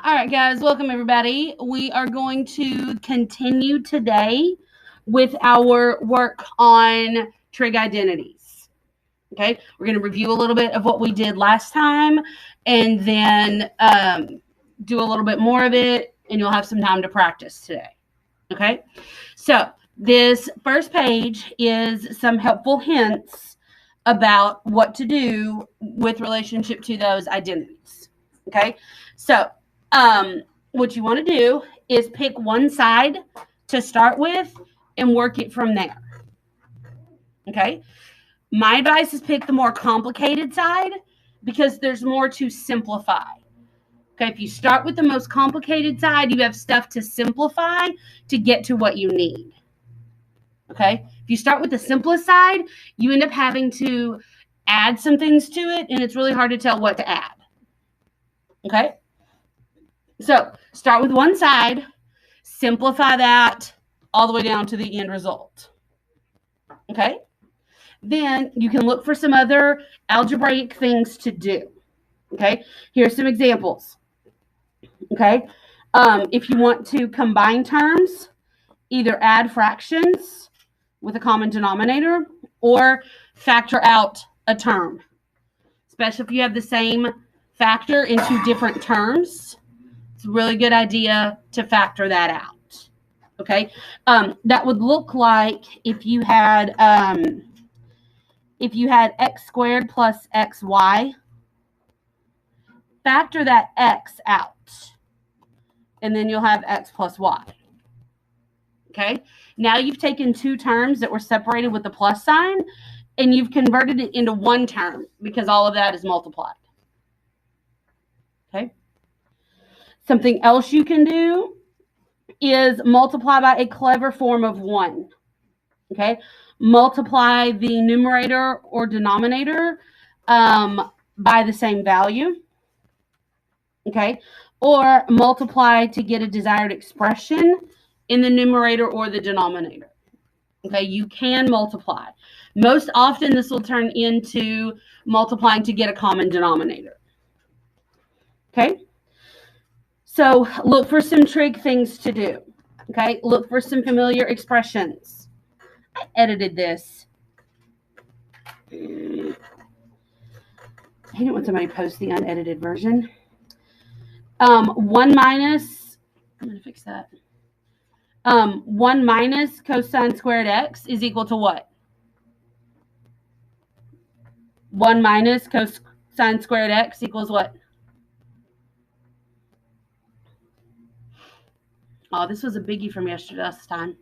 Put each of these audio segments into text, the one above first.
All right, guys, welcome everybody. We are going to continue today with our work on trig identities. Okay, we're going to review a little bit of what we did last time and then do a little bit more of it, and you'll have some time to practice today. Okay, so this first page is some helpful hints about what to do with relationship to those identities. Okay, so what you want to do is pick one side to start with and work it from there. Okay, my advice is pick the more complicated side because there's more to simplify. Okay, if you start with the most complicated side, you have stuff to simplify to get to what you need. Okay, if you start with the simplest side, you end up having to add some things to it, and it's really hard to tell what to add. Okay, so start with one side, simplify that all the way down to the end result. Okay, then you can look for some other algebraic things to do. Okay, here's some examples. Okay, if you want to combine terms, either add fractions with a common denominator or factor out a term, especially if you have the same factor in two different terms. It's a really good idea to factor that out. Okay, that would look like if you had x squared plus xy, factor that x out, and then you'll have x plus y. Okay, now you've taken two terms that were separated with the plus sign, and you've converted it into one term because all of that is multiplied. Okay, something else you can do is multiply by a clever form of 1. Okay, multiply the numerator or denominator by the same value. Okay, or multiply to get a desired expression in the numerator or the denominator. Okay, you can multiply. Most often this will turn into multiplying to get a common denominator. Okay, so look for some trig things to do. Okay, look for some familiar expressions. I edited this. I hate it when somebody posts the unedited version. 1 minus, I'm going to fix that. 1 minus cosine squared x is equal to what? 1 minus cosine squared x equals what? Oh, this was a biggie from yesterday last time.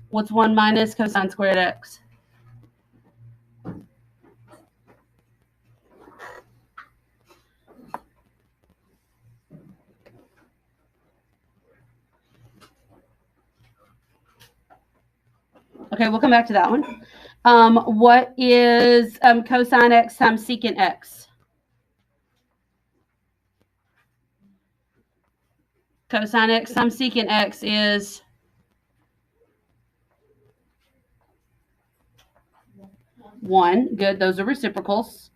What's 1 minus cosine squared x? Okay, we'll come back to that one. What is cosine x times secant x? Cosine x times secant x is 1. Good. Those are reciprocals.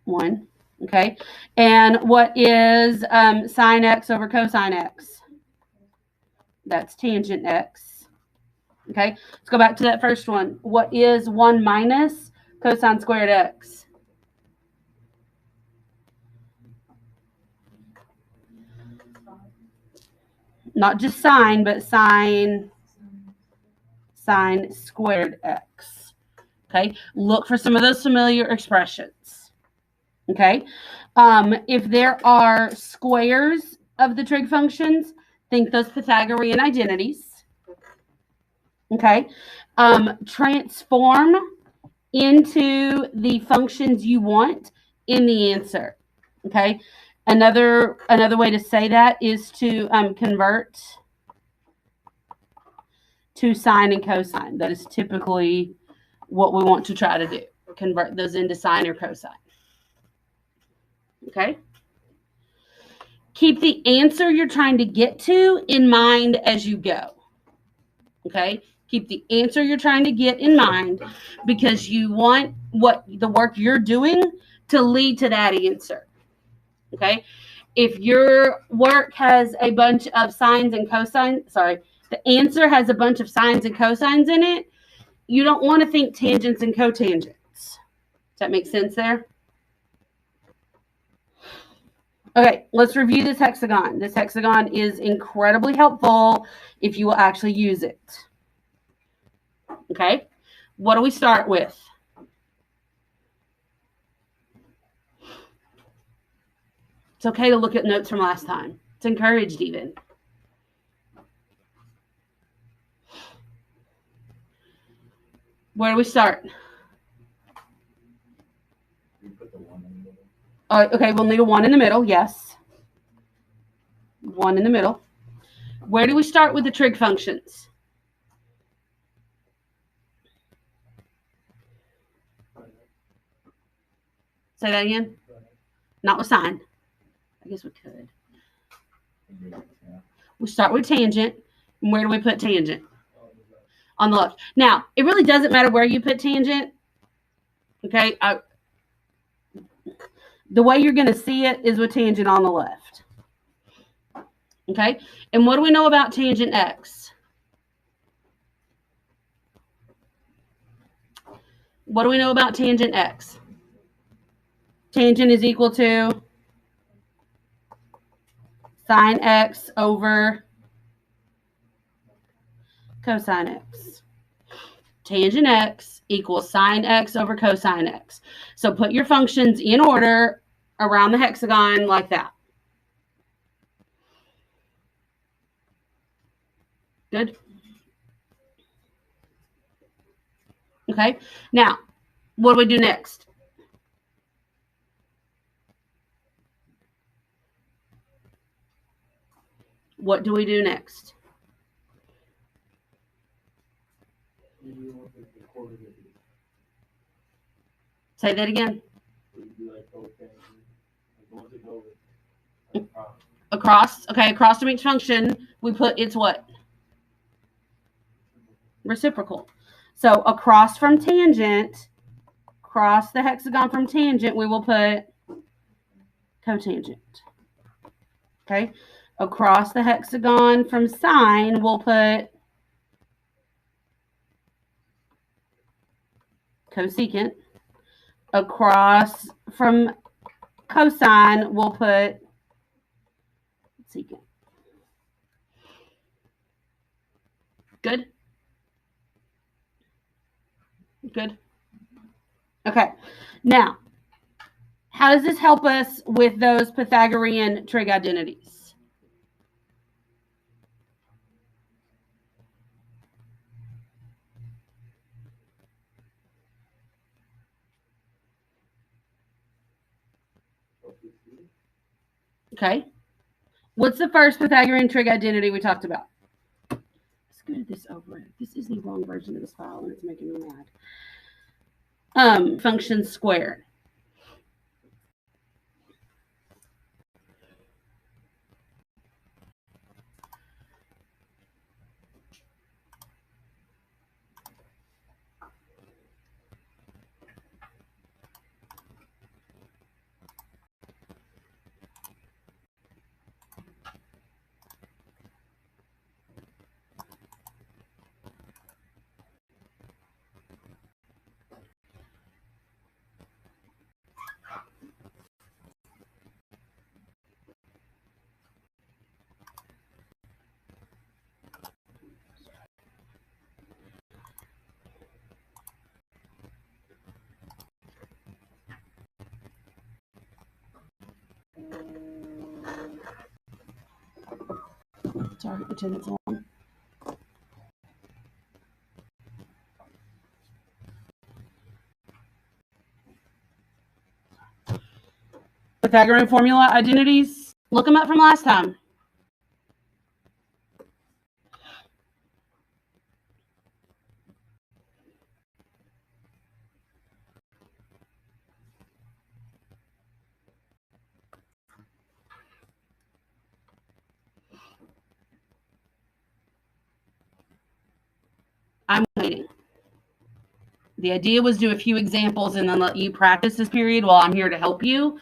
1. Okay. And what is sine x over cosine x? That's tangent x. Okay. Let's go back to that first one. What is 1 minus cosine squared x? Not just sine, but sine squared x. Okay. Look for some of those familiar expressions. Okay. If there are squares of the trig functions, think those Pythagorean identities. Okay. Transform into the functions you want in the answer. Okay. Another way to say that is to convert to sine and cosine. That is typically what we want to try to do. Convert those into sine or cosine. Okay. Keep the answer you're trying to get to in mind as you go. Okay. Keep the answer you're trying to get in mind because you want what the work you're doing to lead to that answer. Okay. If your work has a bunch of sines and cosines, the answer has a bunch of sines and cosines in it, you don't want to think tangents and cotangents. Does that make sense there? Okay, let's review this hexagon. This hexagon is incredibly helpful if you will actually use it. Okay, what do we start with? It's okay to look at notes from last time. It's encouraged even. Where do we start? Okay, we'll need a 1 in the middle, yes. 1 in the middle. Where do we start with the trig functions? Say that again. Not with sine. I guess we could. We start with tangent. And where do we put tangent? On the left. Now, it really doesn't matter where you put tangent. Okay. The way you're going to see it is with tangent on the left. Okay. And what do we know about tangent x? What do we know about tangent x? Tangent is equal to sine x over cosine x. Tangent x equals sine x over cosine x. So put your functions in order around the hexagon like that. Good. Okay. Now, what do we do next? What do we do next? Say that again. Across. Okay, across from each function, we put its what? Reciprocal. So across from tangent, across the hexagon from tangent, we will put cotangent. Okay. Across the hexagon from sine, we'll put cosecant. Across from cosine, we'll put secant. Good? Good. Okay. Now, how does this help us with those Pythagorean trig identities? Okay. What's the first Pythagorean trig identity we talked about? Let's go to this over. This is the wrong version of this file and it's making me mad. Function squared. Sorry, pretend it's on. Pythagorean formula identities. Look them up from last time. I'm waiting. The idea was do a few examples and then let you practice this period while I'm here to help you.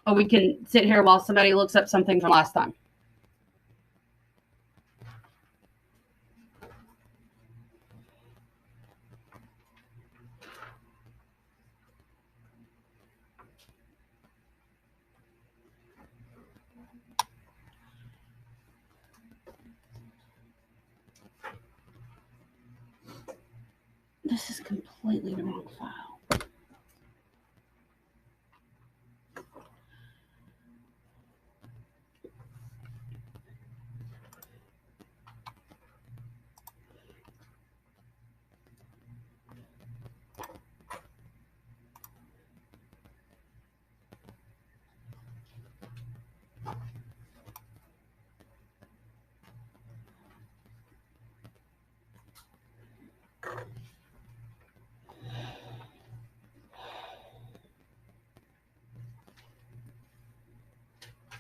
Or we can sit here while somebody looks up something from last time. This is completely the wrong file.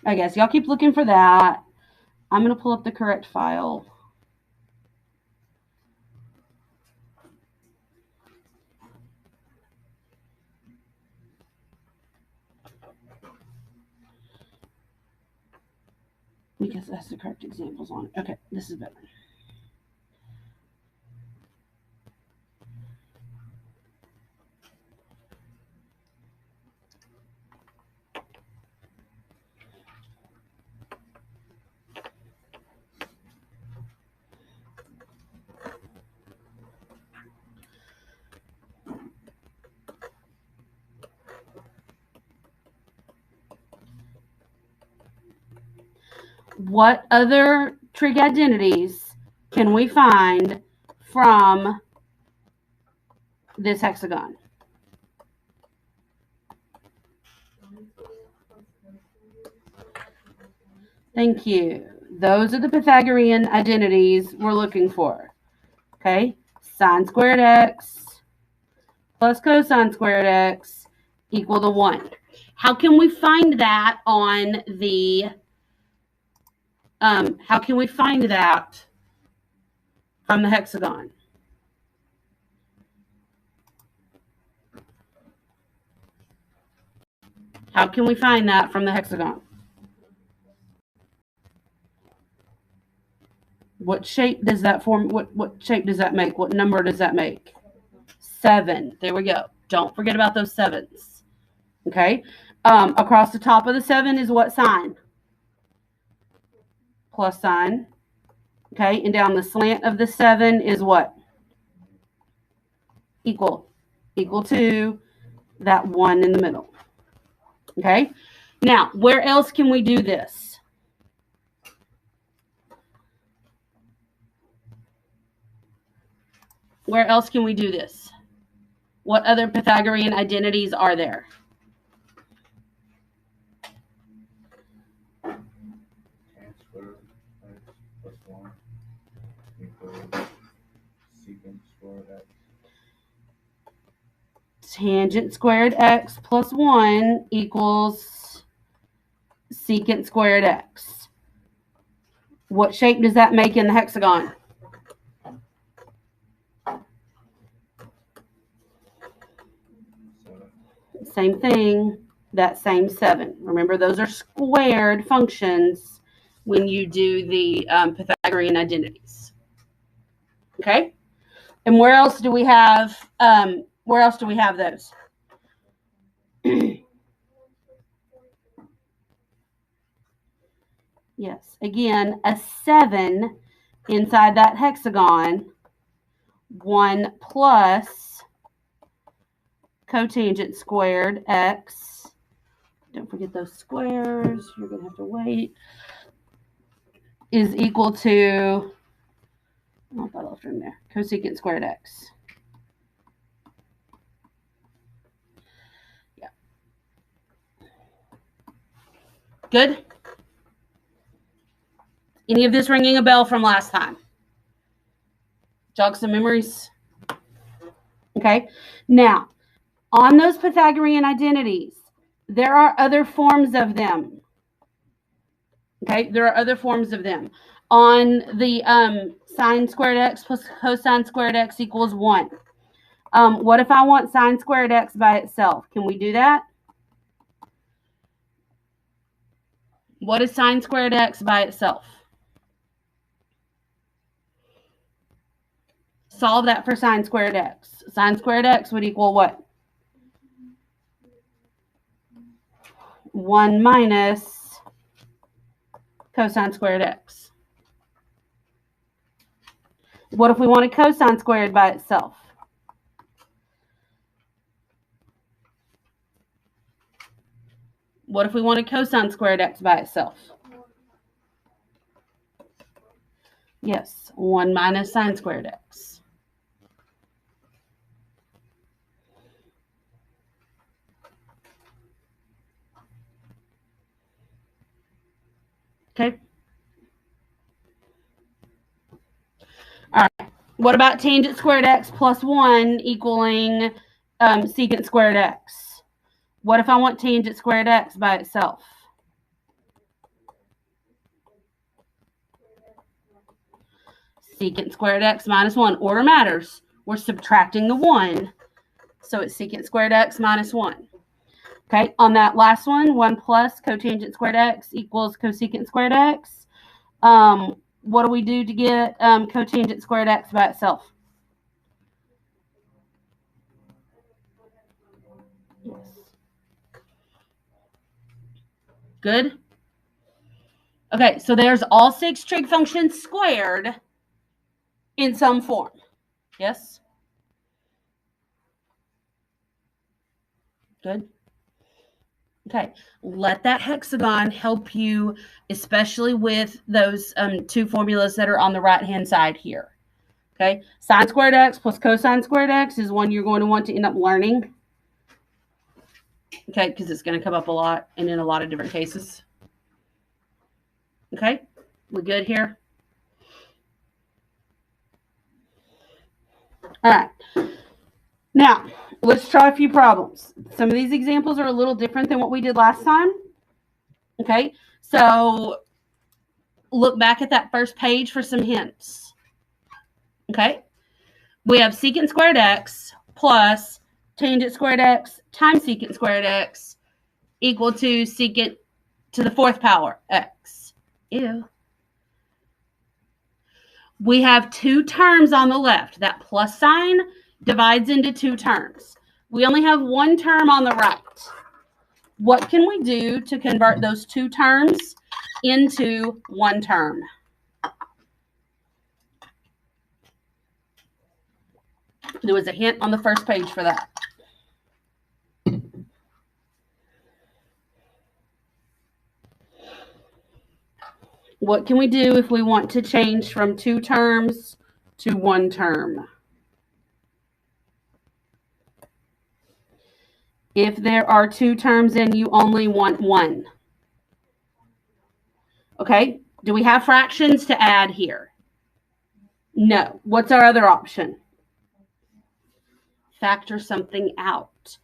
I guess y'all keep looking for that. I'm going to pull up the correct file. Because that's the correct examples on it. Okay, this is better. What other trig identities can we find from this hexagon? Thank you. Those are the Pythagorean identities we're looking for. Okay, sine squared x plus cosine squared x equal to 1. How can we find that on the how can we find that from the hexagon? How can we find that from the hexagon? What shape does that form? What shape does that make? What number does that make? 7. There we go. Don't forget about those 7s. Okay. Across the top of the 7 is what sign? Plus sign. Okay. And down the slant of the 7 is what? Equal. Equal to that 1 in the middle. Okay. Now, where else can we do this? Where else can we do this? What other Pythagorean identities are there? Tangent squared x plus 1 equals secant squared x. What shape does that make in the hexagon? Same thing, that same 7. Remember, those are squared functions when you do the Pythagorean identities. Okay? And where else do we have those? Yes, again, a 7 inside that hexagon, 1 plus cotangent squared x. Don't forget those squares. You're going to have to wait. Is equal to, oh, I left room there, cosecant squared x. Yeah. Good? Any of this ringing a bell from last time? Jog some memories? Okay. Now, on those Pythagorean identities, there are other forms of them. Okay, there are other forms of them. On the sine squared x plus cosine squared x equals 1. What if I want sine squared x by itself? Can we do that? What is sine squared x by itself? Solve that for sine squared x. Sine squared x would equal what? 1 minus cosine squared x. What if we wanted cosine squared by itself? What if we wanted cosine squared x by itself? Yes, 1 minus sine squared x. Okay. All right. What about tangent squared x plus 1 equaling secant squared x? What if I want tangent squared x by itself? Secant squared x minus 1. Order matters. We're subtracting the 1. So it's secant squared x minus 1. Okay, on that last one, 1 plus cotangent squared x equals cosecant squared x. What do we do to get cotangent squared x by itself? Yes. Good. Okay, so there's all 6 trig functions squared in some form. Yes? Good. Okay, let that hexagon help you, especially with those 2 formulas that are on the right-hand side here. Okay, sine squared x plus cosine squared x is one you're going to want to end up learning. Okay, because it's going to come up a lot and in a lot of different cases. Okay, we good here? All right. Now, let's try a few problems. Some of these examples are a little different than what we did last time. Okay, so look back at that first page for some hints. Okay, we have secant squared x plus tangent squared x times secant squared x equal to secant to the 4th power x. Ew. We have 2 terms on the left. That plus sign divides into 2 terms. We only have 1 term on the right. What can we do to convert those 2 terms into 1 term? There was a hint on the first page for that. What can we do if we want to change from 2 terms to 1 term? If there are 2 terms and you only want 1. Okay, do we have fractions to add here? No. What's our other option? Factor something out,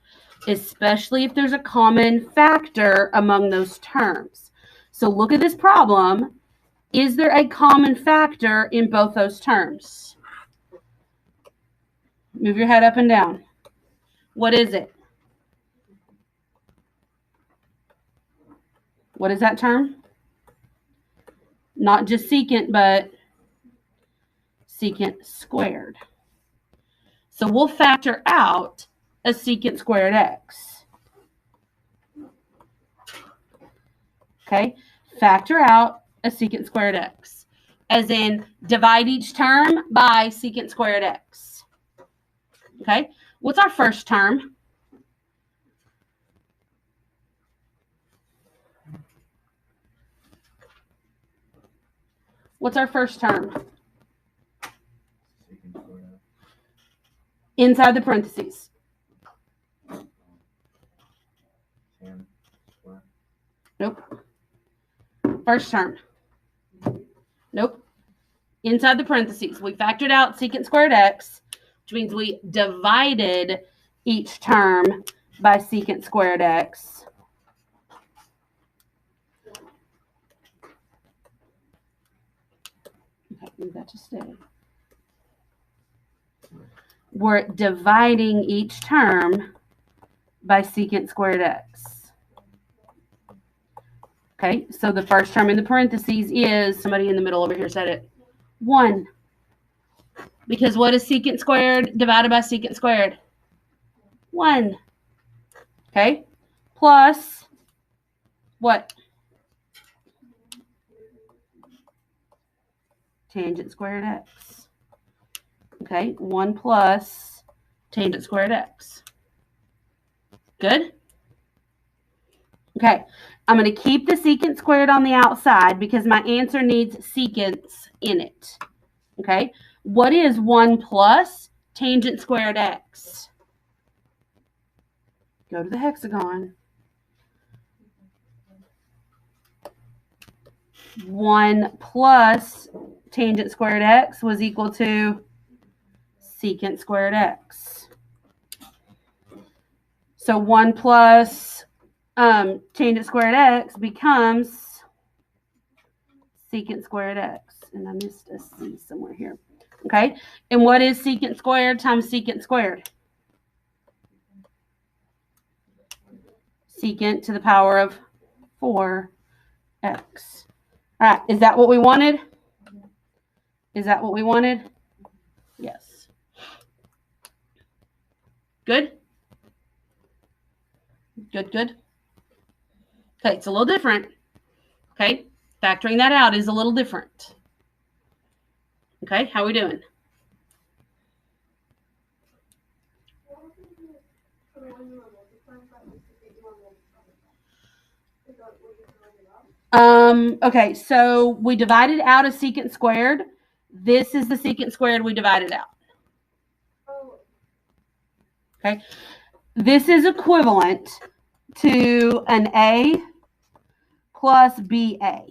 especially if there's a common factor among those terms. So look at this problem. Is there a common factor in both those terms? Move your head up and down. What is it? What is that term? Not just secant, but secant squared. So we'll factor out a secant squared x. Okay, factor out a secant squared x, as in divide each term by secant squared x. Okay, what's our first term? What's our first term? Inside the parentheses. Nope. First term. Nope. Inside the parentheses. We factored out secant squared x, which means we divided each term by secant squared x. Okay, leave that to stay. We're dividing each term by secant squared x. Okay, so the first term in the parentheses is, somebody in the middle over here said it, 1. Because what is secant squared divided by secant squared? 1. Okay, plus what? Tangent squared x. Okay, 1 plus tangent squared x. Good? Okay, I'm going to keep the secant squared on the outside because my answer needs secants in it. Okay, what is 1 plus tangent squared x? Go to the hexagon. 1 plus tangent squared x was equal to secant squared x. So 1 plus tangent squared x becomes secant squared x. And I missed a c somewhere here. Okay, and what is secant squared times secant squared? Secant to the power of 4x. All right, is that what we wanted? Is that what we wanted? Yes. Good? Good, good. Okay, it's a little different. Okay, factoring that out is a little different. Okay, how are we doing? Okay, so we divided out a secant squared. This is the secant squared we divided out. Okay, this is equivalent to an A plus BA.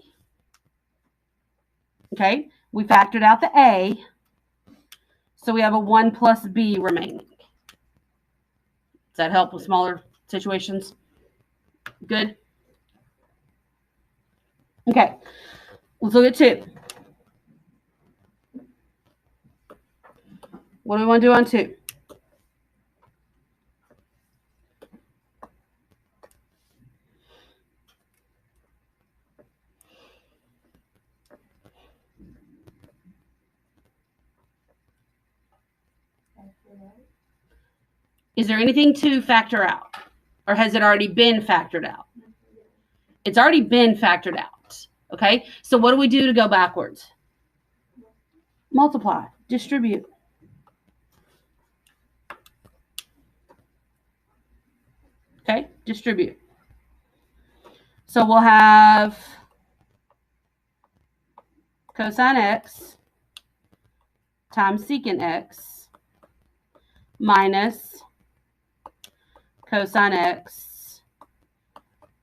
Okay, we factored out the A, so we have a 1 plus B remaining. Does that help with smaller situations? Good. Okay, let's look at 2. What do we want to do on 2? Is there anything to factor out? Or has it already been factored out? It's already been factored out. Okay, so what do we do to go backwards? Multiply, distribute. Okay, distribute. So we'll have cosine x times secant x minus cosine x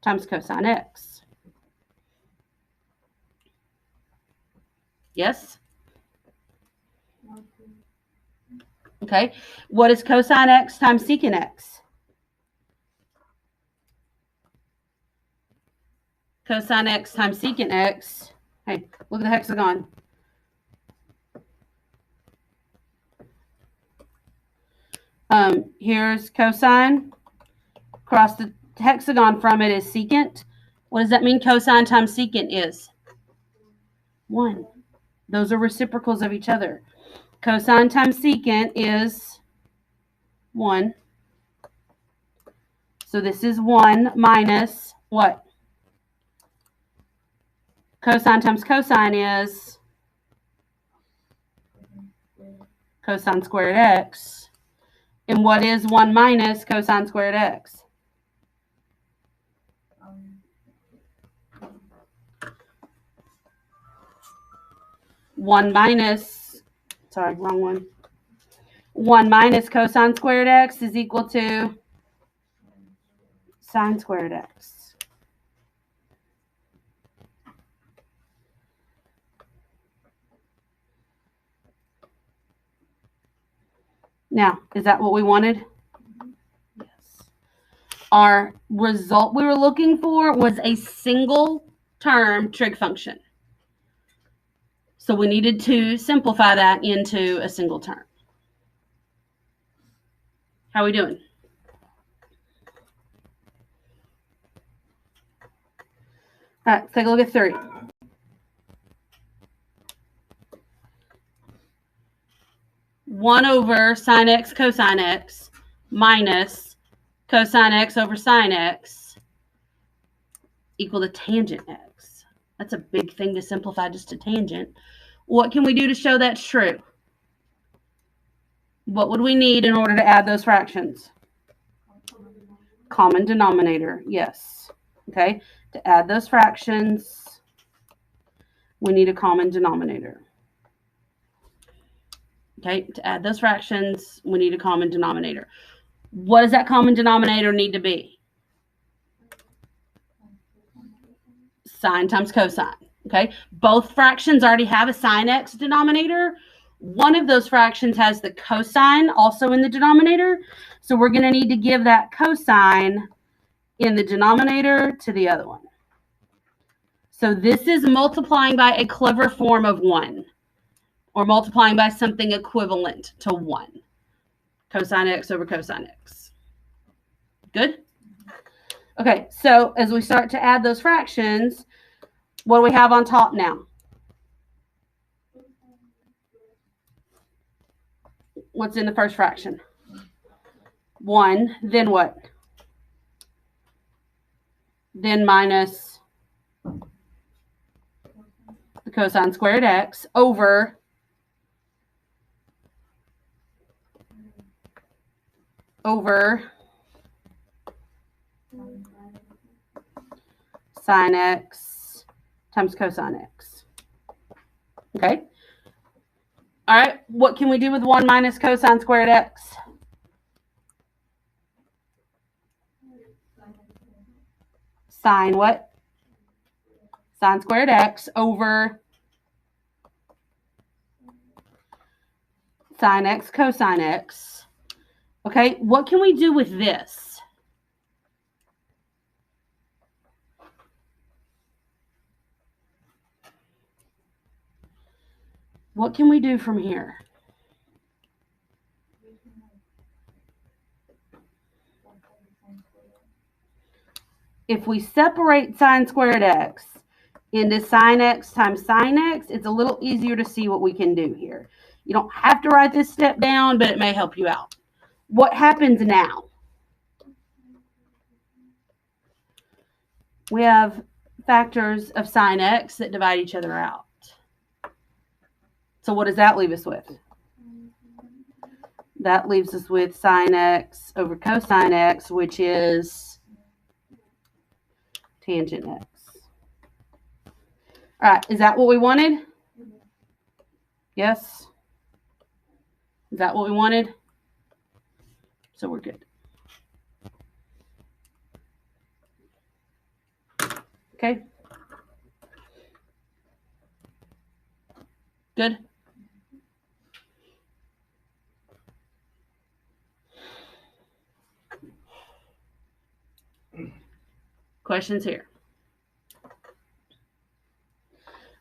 times cosine x. Yes? Okay, what is cosine x times secant x? Cosine x times secant x. Hey, look at the hexagon. Here's cosine. Across the hexagon from it is secant. What does that mean cosine times secant is? 1. Those are reciprocals of each other. Cosine times secant is 1. So this is 1 minus what? Cosine times cosine is cosine squared x. And what is 1 minus cosine squared x? One minus, sorry, wrong one. 1 minus cosine squared x is equal to sine squared x. Now, is that what we wanted? Yes. Our result we were looking for was a single term trig function. So we needed to simplify that into a single term. How are we doing? All right, let's take a look at 3. One over sine x cosine x minus cosine x over sine x equal to tangent x. That's a big thing to simplify just to tangent. What can we do to show that's true? What would we need in order to add those fractions? Common denominator, yes. Okay, to add those fractions, we need a common denominator. Okay, to add those fractions, we need a common denominator. What does that common denominator need to be? Sine times cosine. Okay, both fractions already have a sine x denominator. One of those fractions has the cosine also in the denominator. So we're going to need to give that cosine in the denominator to the other one. So this is multiplying by a clever form of 1, or multiplying by something equivalent to 1. Cosine x over cosine x. Good? Okay, so as we start to add those fractions, what do we have on top now? What's in the first fraction? 1, then what? Then minus the cosine squared x over sine x times cosine x. Okay. All right. What can we do with 1 minus cosine squared x? Sine what? Sine squared x over sine x cosine x. Okay. What can we do with this? What can we do from here? If we separate sine squared x into sine x times sine x, it's a little easier to see what we can do here. You don't have to write this step down, but it may help you out. What happens now? We have factors of sine x that divide each other out. So what does that leave us with? That leaves us with sine x over cosine x, which is tangent x. All right, is that what we wanted? Yes? Is that what we wanted? So we're good. Okay. Good. Questions here?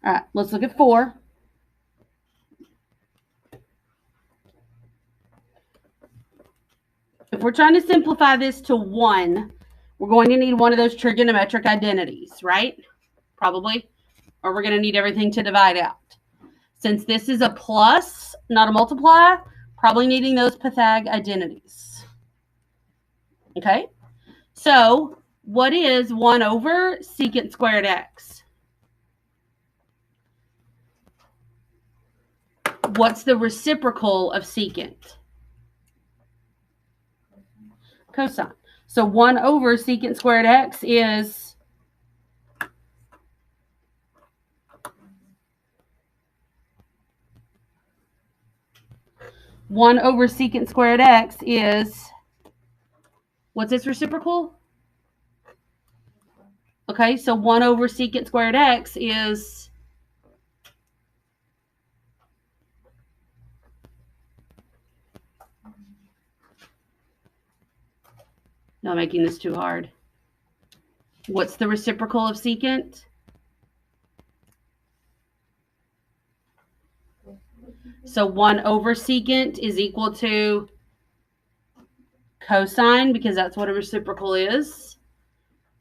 All right, let's look at 4. If we're trying to simplify this to 1, we're going to need one of those trigonometric identities, right? Probably. Or we're going to need everything to divide out. Since this is a plus, not a multiply, probably needing those Pythagorean identities. Okay? So, what is 1 over secant squared x? What's the reciprocal of secant? Cosine. So 1 over secant squared x is 1 over secant squared x is, what's its reciprocal? Okay, so 1 over secant squared x is not making this too hard. What's the reciprocal of secant? So 1 over secant is equal to cosine, because that's what a reciprocal is.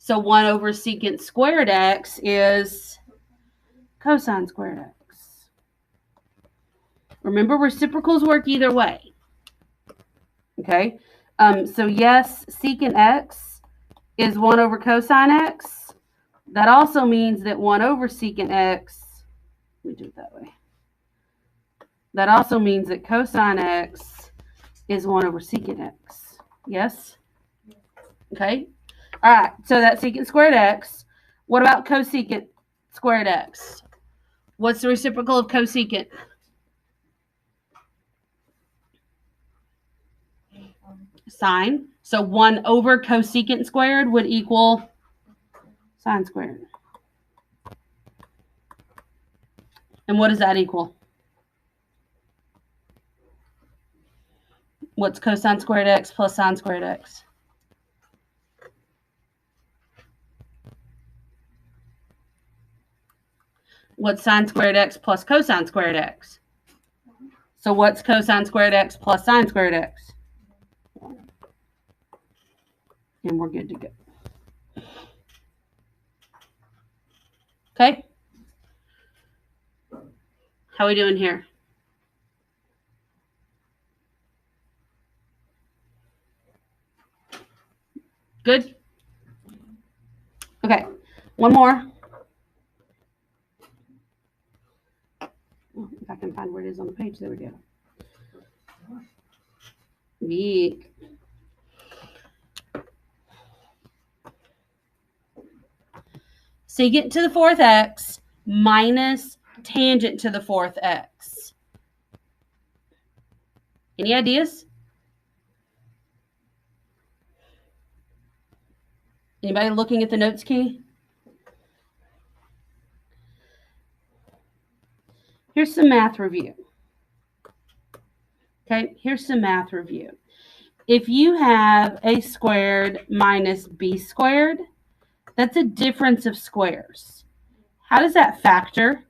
So 1 over secant squared x is cosine squared x. Remember, reciprocals work either way. Okay? So yes, secant x is 1 over cosine x. That also means that 1 over secant x, let me do it that way. That also means that cosine x is 1 over secant x. Yes? Okay? All right, so that's secant squared x. What about cosecant squared x? What's the reciprocal of cosecant? Sine. So 1 over cosecant squared would equal sine squared. And what does that equal? What's cosine squared x plus sine squared x? What's sine squared x plus cosine squared x? So what's cosine squared x plus sine squared x? And we're good to go. Okay? How are we doing here? Good? Okay. One more. If I can find where it is on the page. There we go. Yeek. Secant to the fourth x minus tangent to the fourth x. Any ideas? Anybody looking at the notes key? Here's some math review. Okay, here's some math review. If you have a squared minus b squared, that's a difference of squares. How does that factor?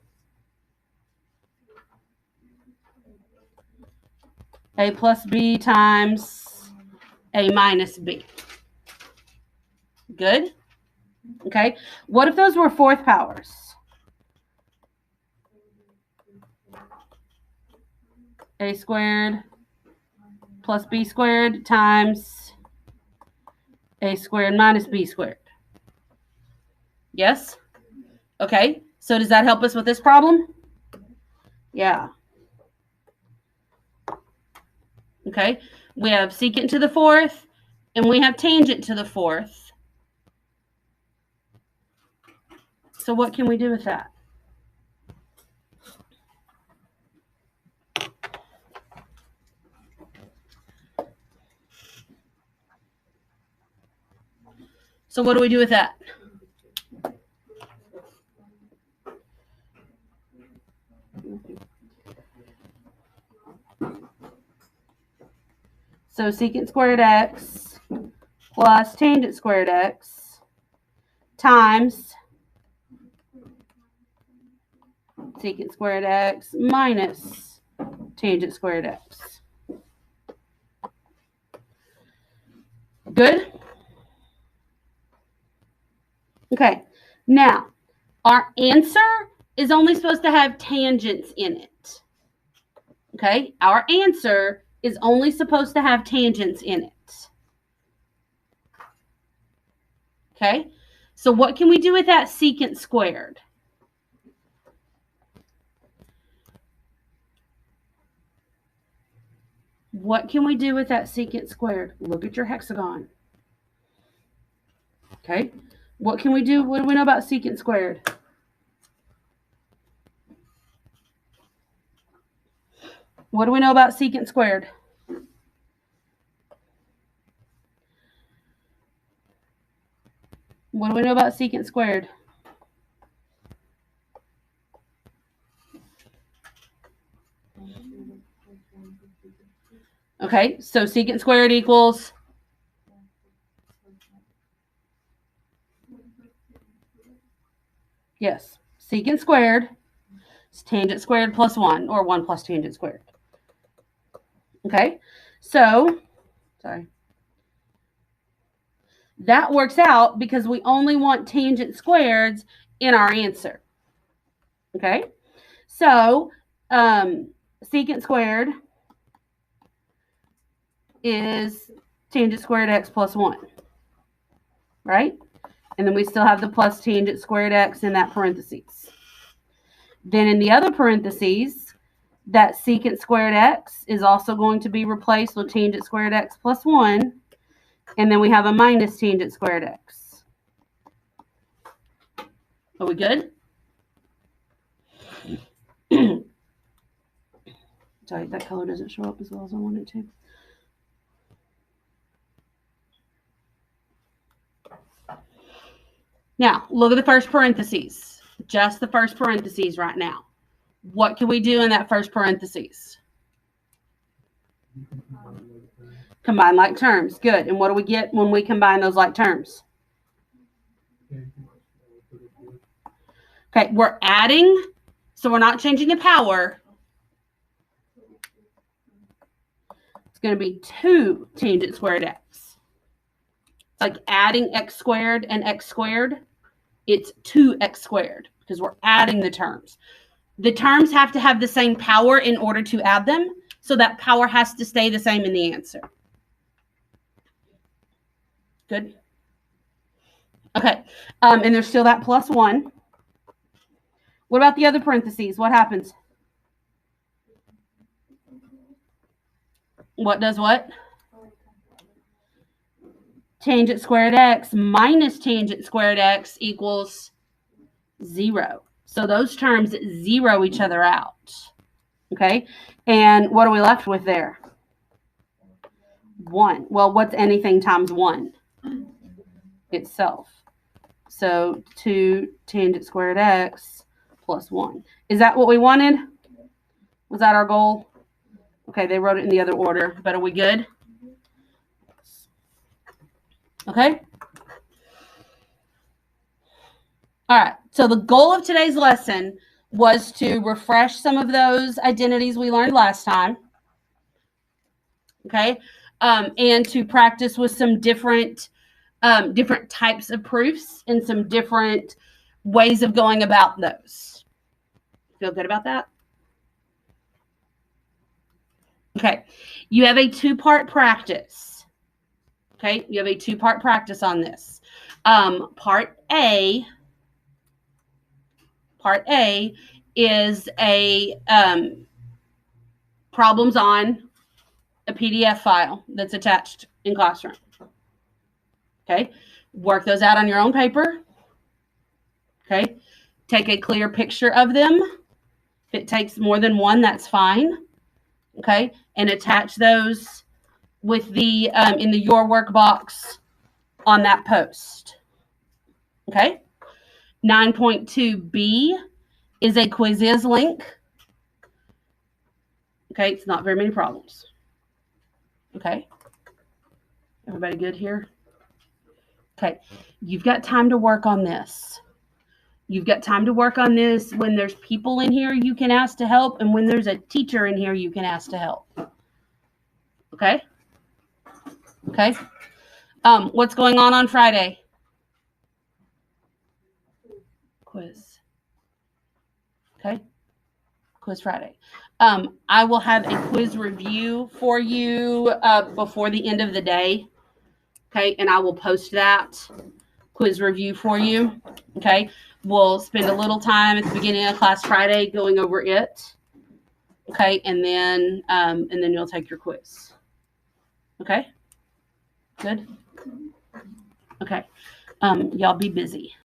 A plus b times a minus b. Good? Okay. What if those were fourth powers? A squared plus b squared times a squared minus b squared. Yes? Okay. So does that help us with this problem? Yeah. Okay. We have secant to the fourth, and we have tangent to the fourth. So what can we do with that? So what do we do with that? So secant squared x plus tangent squared x times secant squared x minus tangent squared x. Good? Okay. Now, our answer is only supposed to have tangents in it. Okay? Our answer is only supposed to have tangents in it. Okay? So what can we do with that secant squared? What can we do with that secant squared? Look at your hexagon. Okay? What can we do? What do we know about secant squared? What do we know about secant squared? What do we know about secant squared? Okay, so secant squared equals? Yes, secant squared is tangent squared plus 1, or 1 plus tangent squared. Okay, so, sorry. That works out because we only want tangent squareds in our answer. Okay? So, secant squared is tangent squared x plus 1. Right? And then we still have the plus tangent squared x in that parentheses. Then in the other parentheses, that secant squared x is also going to be replaced with tangent squared x plus 1. And then we have a minus tangent squared x. Are we good? Sorry, that color doesn't show up as well as I want it to. Now, look at the first parentheses. Just the first parentheses right now. What can we do in that first parentheses? Combine like terms. Good. And what do we get when we combine those like terms? Okay, we're adding, so we're not changing the power. It's going to be 2 tangent squared x. Like adding x squared and x squared, it's 2x squared because we're adding the terms. The terms have to have the same power in order to add them, so that power has to stay the same in the answer. Good? Okay, and there's still that plus 1. What about the other parentheses? What happens? What does what? Tangent squared x minus tangent squared x equals 0. So those terms zero each other out. Okay? And what are we left with there? 1. Well, what's anything times 1? Itself. So 2 tangent squared x plus 1. Is that what we wanted? Was that our goal? Okay, they wrote it in the other order, but are we good? Okay? All right, so the goal of today's lesson was to refresh some of those identities we learned last time. Okay? And to practice with some different types of proofs and some different ways of going about those. Feel good about that? Okay. You have a 2-part practice. Okay? You have a 2-part practice on this. Part A is a problems on a PDF file that's attached in Classroom. Okay? Work those out on your own paper. Okay? Take a clear picture of them. If it takes more than one, that's fine. Okay? And attach those with the in the Your Work box on that post. Okay? 9.2b is a quiz link. Okay? It's not very many problems. Okay? Everybody good here? Okay. You've got time to work on this. You've got time to work on this. When there's people in here, you can ask to help. And when there's a teacher in here, you can ask to help. Okay? Okay? What's going on Friday? Quiz. Okay? Quiz Friday. I will have a quiz review for you before the end of the day. Okay? And I will post that quiz review for you. Okay? We'll spend a little time at the beginning of class Friday going over it. Okay? And then you'll take your quiz. Okay? Good? Okay. Y'all be busy.